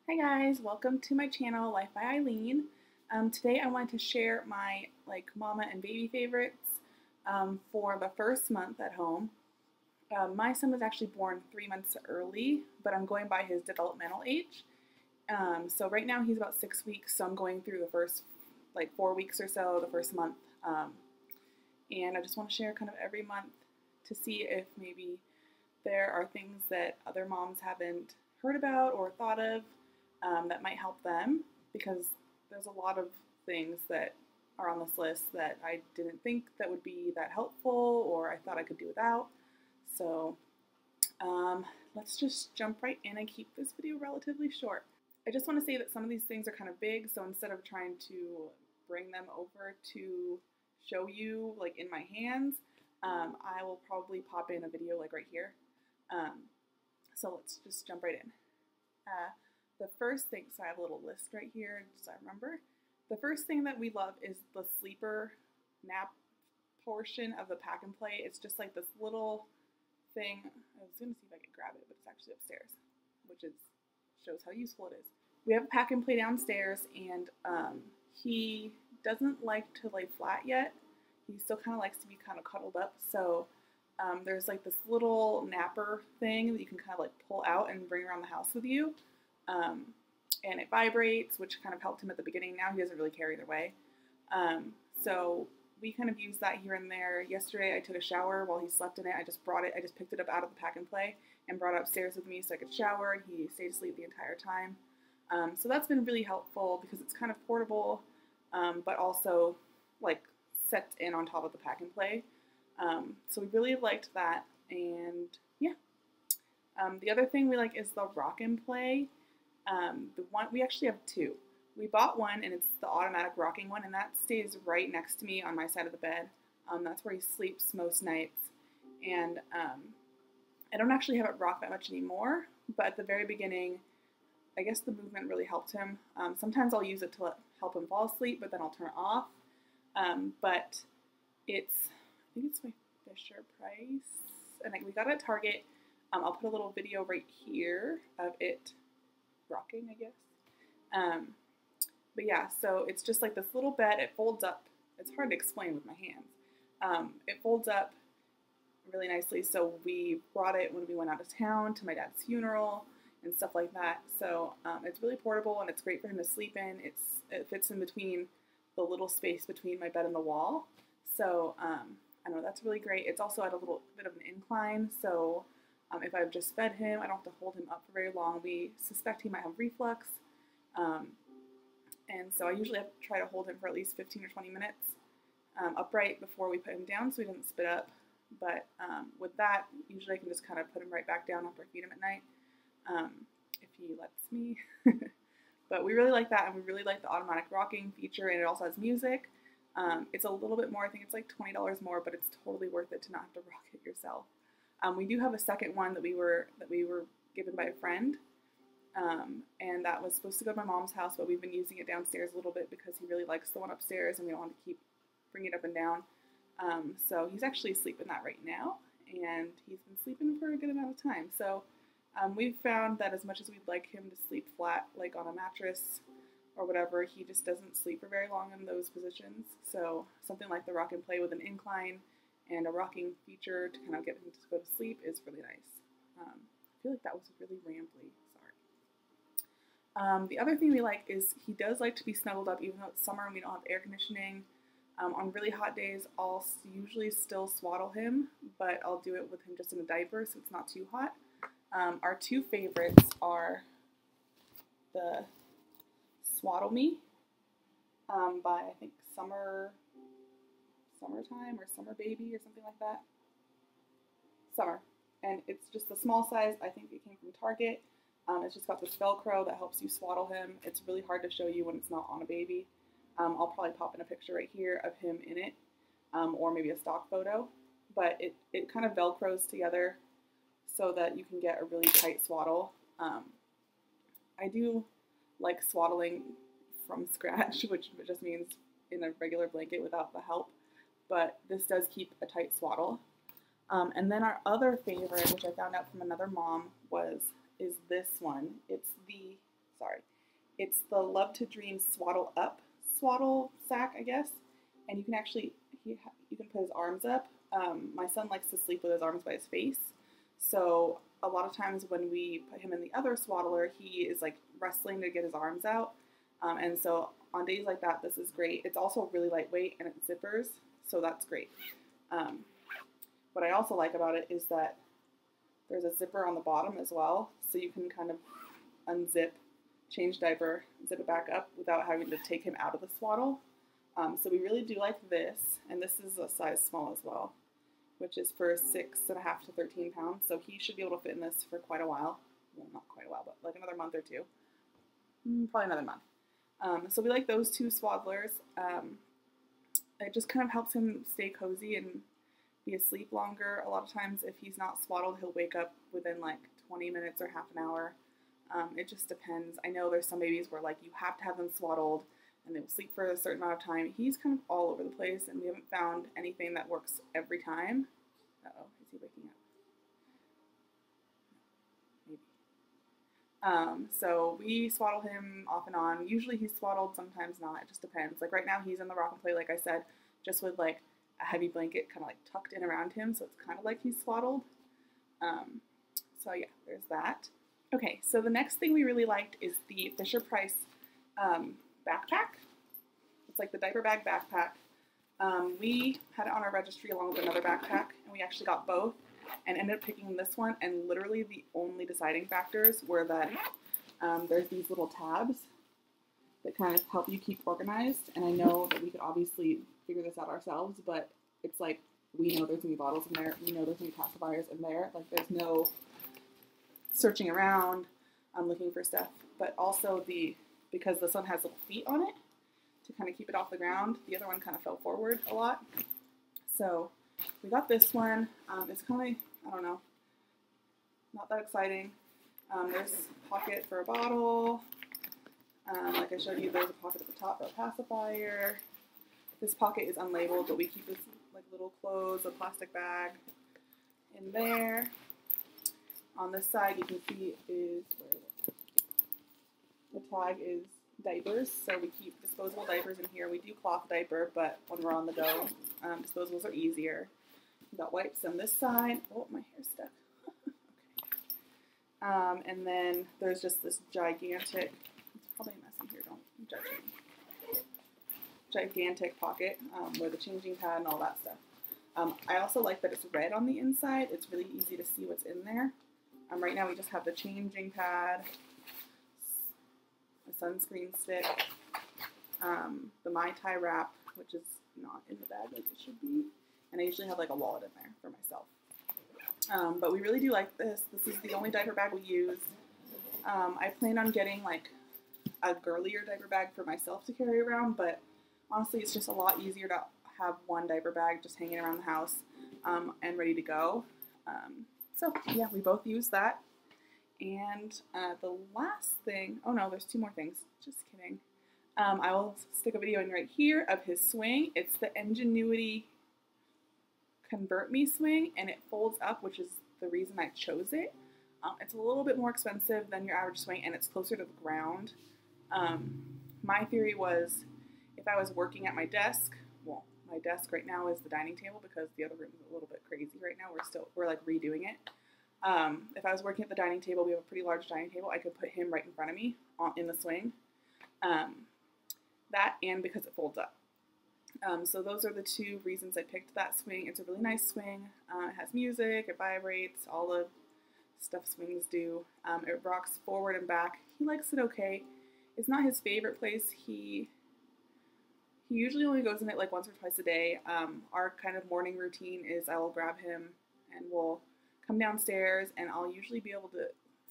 Hi guys, welcome to my channel, Life by Eileen. Today I wanted to share my mama and baby favorites for the first month at home. My son was actually born 3 months early, but I'm going by his developmental age. So right now he's about 6 weeks, so I'm going through the first 4 weeks or so, the first month. And I just want to share kind of every month to see if maybe there are things that other moms haven't heard about or thought of that might help them, because there's a lot of things that are on this list that I didn't think that would be that helpful, or I thought I could do without. So let's just jump right in and keep this video relatively short. I just want to say that some of these things are kind of big, so instead of trying to bring them over to show you like in my hands, I will probably pop in a video like right here. So let's just jump right in. The first thing, so I have a little list right here, so I remember. The first thing that we love is the sleeper nap portion of the Pack and Play. It's just like this little thing. I was going to see if I could grab it, but it's actually upstairs, which shows how useful it is. We have a Pack and Play downstairs, and he doesn't like to lay flat yet. He still kind of likes to be kind of cuddled up, so there's like this little napper thing that you can kind of like pull out and bring around the house with you. And it vibrates, which kind of helped him at the beginning. Now he doesn't really care either way. So we kind of use that here and there. Yesterday I took a shower while he slept in it. I just picked it up out of the Pack and Play and brought it upstairs with me so I could shower, and he stayed asleep the entire time. So that's been really helpful because it's kind of portable, but also like set in on top of the Pack and Play. So we really liked that, and yeah. The other thing we like is the Rock and Play. The one, we actually have two. We bought one, and it's the automatic rocking one, and that stays right next to me on my side of the bed. That's where he sleeps most nights. And I don't actually have it rock that much anymore, but at the very beginning, I guess the movement really helped him. Sometimes I'll use it to help him fall asleep, but then I'll turn it off. But I think it's my Fisher Price, and we got it at Target. I'll put a little video right here of it rocking, I guess. But yeah, so it's just like this little bed. It folds up. It's hard to explain with my hands. It folds up really nicely. So we brought it when we went out of town to my dad's funeral and stuff like that. So it's really portable, and it's great for him to sleep in. It fits in between the little space between my bed and the wall. So I know that's really great. It's also at a little bit of an incline, so if I've just fed him, I don't have to hold him up for very long. We suspect he might have reflux, and so I usually have to try to hold him for at least 15 or 20 minutes upright before we put him down so he doesn't spit up. But with that, usually I can just kind of put him right back down after I feed him at night, if he lets me. But we really like that, and we really like the automatic rocking feature, and it also has music. It's a little bit more. I think it's like $20 more, but it's totally worth it to not have to rock it yourself. We do have a second one that we were given by a friend, and that was supposed to go to my mom's house, but we've been using it downstairs a little bit because he really likes the one upstairs, and we don't want to keep bringing it up and down. So he's actually asleep in that right now, and he's been sleeping for a good amount of time. So we've found that as much as we'd like him to sleep flat, like on a mattress or whatever, he just doesn't sleep for very long in those positions. So something like the Rock and Play with an incline and a rocking feature to kind of get him to go to sleep is really nice. I feel like that was really rambly. Sorry. The other thing we like is he does like to be snuggled up, even though it's summer and we don't have air conditioning. On really hot days, I'll usually still swaddle him, but I'll do it with him just in a diaper so it's not too hot. Our two favorites are the Swaddle Me by, I think, Summertime or Summer Baby or something like that. Summer. And it's just the small size. I think it came from Target. It's just got this Velcro that helps you swaddle him. It's really hard to show you when it's not on a baby. I'll probably pop in a picture right here of him in it, or maybe a stock photo. But it kind of Velcros together so that you can get a really tight swaddle. I do like swaddling from scratch, which just means in a regular blanket without the help. But this does keep a tight swaddle. And then our other favorite, which I found out from another mom, is this one. It's the sorry. It's the Love to Dream Swaddle Up swaddle sack, I guess. And you can actually, you can put his arms up. My son likes to sleep with his arms by his face. So a lot of times when we put him in the other swaddler, he is like wrestling to get his arms out. And so on days like that, this is great. It's also really lightweight and it zippers, so that's great. What I also like about it is that there's a zipper on the bottom as well, so you can kind of unzip, change diaper, zip it back up without having to take him out of the swaddle. So we really do like this, and this is a size small as well, which is for 6.5 to 13 pounds. So he should be able to fit in this for quite a while. Well, not quite a while, but like another month or two. Probably another month. So we like those two swaddlers. It just kind of helps him stay cozy and be asleep longer. A lot of times if he's not swaddled, he'll wake up within like 20 minutes or half an hour. It just depends. I know there's some babies where like you have to have them swaddled and they will sleep for a certain amount of time. He's kind of all over the place, and we haven't found anything that works every time. Uh-oh, is he waking up? Maybe. So we swaddle him off and on. Usually he's swaddled, sometimes not. It just depends. Like right now he's in the rock and play, like I said, just with like a heavy blanket kind of like tucked in around him, so it's kind of like he's swaddled. So yeah, there's that. Okay, so the next thing we really liked is the Fisher-Price backpack. It's like the diaper bag backpack. We had it on our registry along with another backpack, and we actually got both and ended up picking this one, and literally the only deciding factors were that there's these little tabs that kind of help you keep organized, and I know that we could obviously figure this out ourselves, but it's like we know there's going to be bottles in there, we know there's going to be pacifiers in there, like there's no searching around, looking for stuff, but also because this one has little feet on it to kind of keep it off the ground. The other one kind of fell forward a lot. So we got this one. It's kind of, I don't know, not that exciting. There's a pocket for a bottle. Like I showed you, there's a pocket at the top for a pacifier. This pocket is unlabeled, but we keep this like little clothes, a plastic bag in there. On this side, you can see the tag is diapers, so we keep disposable diapers in here. We do cloth diaper, but when we're on the go, disposables are easier. We've got wipes on this side. Oh, my hair's stuck. Okay. And then there's just this gigantic, it's probably a mess in here, don't judge me. Gigantic pocket where the changing pad and all that stuff. I also like that it's red on the inside. It's really easy to see what's in there. Right now we just have the changing pad, a sunscreen stick, the Mai Tai wrap, which is not in the bag like it should be, and I usually have like a wallet in there for myself. But we really do like this. This is the only diaper bag we use. I plan on getting like a girlier diaper bag for myself to carry around, but honestly it's just a lot easier to have one diaper bag just hanging around the house and ready to go. So yeah, we both use that. And the last thing, oh no, there's two more things, just kidding. I will stick a video in right here of his swing. It's the Ingenuity Convert Me swing, and it folds up, which is the reason I chose it. It's a little bit more expensive than your average swing, and it's closer to the ground. My theory was if I was working at my desk, well, my desk right now is the dining table because the other room is a little bit crazy right now. We're like redoing it. If I was working at the dining table, we have a pretty large dining table, I could put him right in front of me in the swing. That and because it folds up. So those are the two reasons I picked that swing. It's a really nice swing. It has music, it vibrates, all the stuff swings do. It rocks forward and back. He likes it okay. It's not his favorite place. He usually only goes in it like once or twice a day. Our kind of morning routine is I will grab him and we'll come downstairs, and I'll usually be able to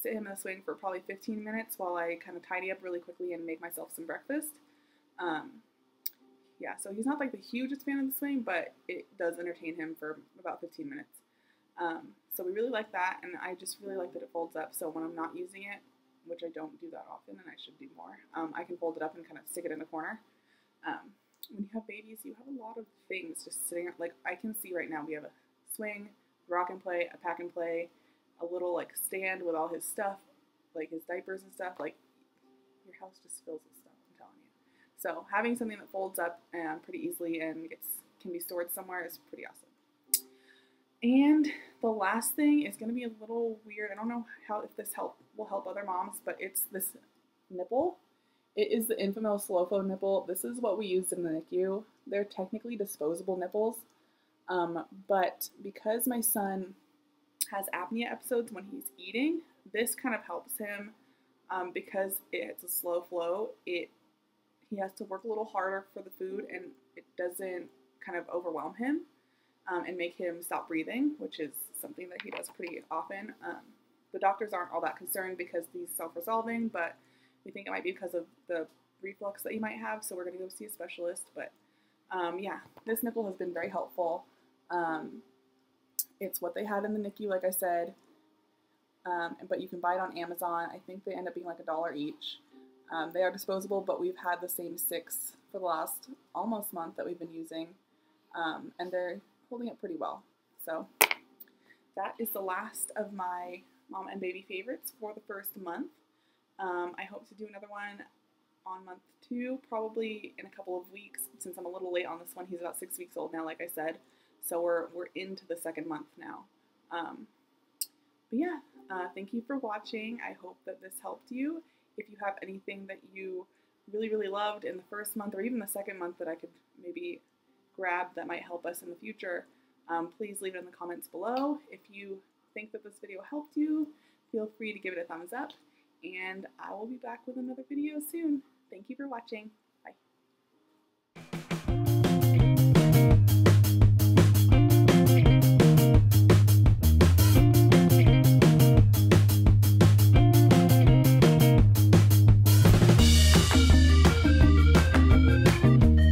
sit him in the swing for probably 15 minutes while I kind of tidy up really quickly and make myself some breakfast. Yeah, so he's not like the hugest fan of the swing, but it does entertain him for about 15 minutes. So we really like that, and I just really like that it folds up, so when I'm not using it, which I don't do that often, and I should do more, I can fold it up and kind of stick it in the corner. When you have babies, you have a lot of things just sitting, like I can see right now we have a swing, rock and play, a pack and play, a little like stand with all his stuff, like his diapers and stuff. Like your house just fills with stuff, I'm telling you. So having something that folds up pretty easily and can be stored somewhere is pretty awesome. And the last thing is going to be a little weird. I don't know if this will help other moms, but it's this nipple. It is the infamous Slow-Fo nipple. This is what we used in the NICU. They're technically disposable nipples, but because my son has apnea episodes when he's eating, this kind of helps him because it's a slow flow. He has to work a little harder for the food, and it doesn't kind of overwhelm him and make him stop breathing, which is something that he does pretty often. The doctors aren't all that concerned because he's self-resolving, but we think it might be because of the reflux that he might have, so we're going to go see a specialist. But yeah, this nipple has been very helpful. It's what they had in the NICU, like I said, but you can buy it on Amazon. I think they end up being like $1 each. They are disposable, but we've had the same 6 for the last almost month that we've been using, and they're holding up pretty well. So that is the last of my mom and baby favorites for the first month. I hope to do another one on month 2, probably in a couple of weeks, since I'm a little late on this one. He's about 6 weeks old now, like I said, so we're into the second month now. But yeah, thank you for watching. I hope that this helped you. If you have anything that you really, really loved in the first month or even the second month that I could maybe grab that might help us in the future, please leave it in the comments below. If you think that this video helped you, feel free to give it a thumbs up, and I will be back with another video soon. Thank you for watching.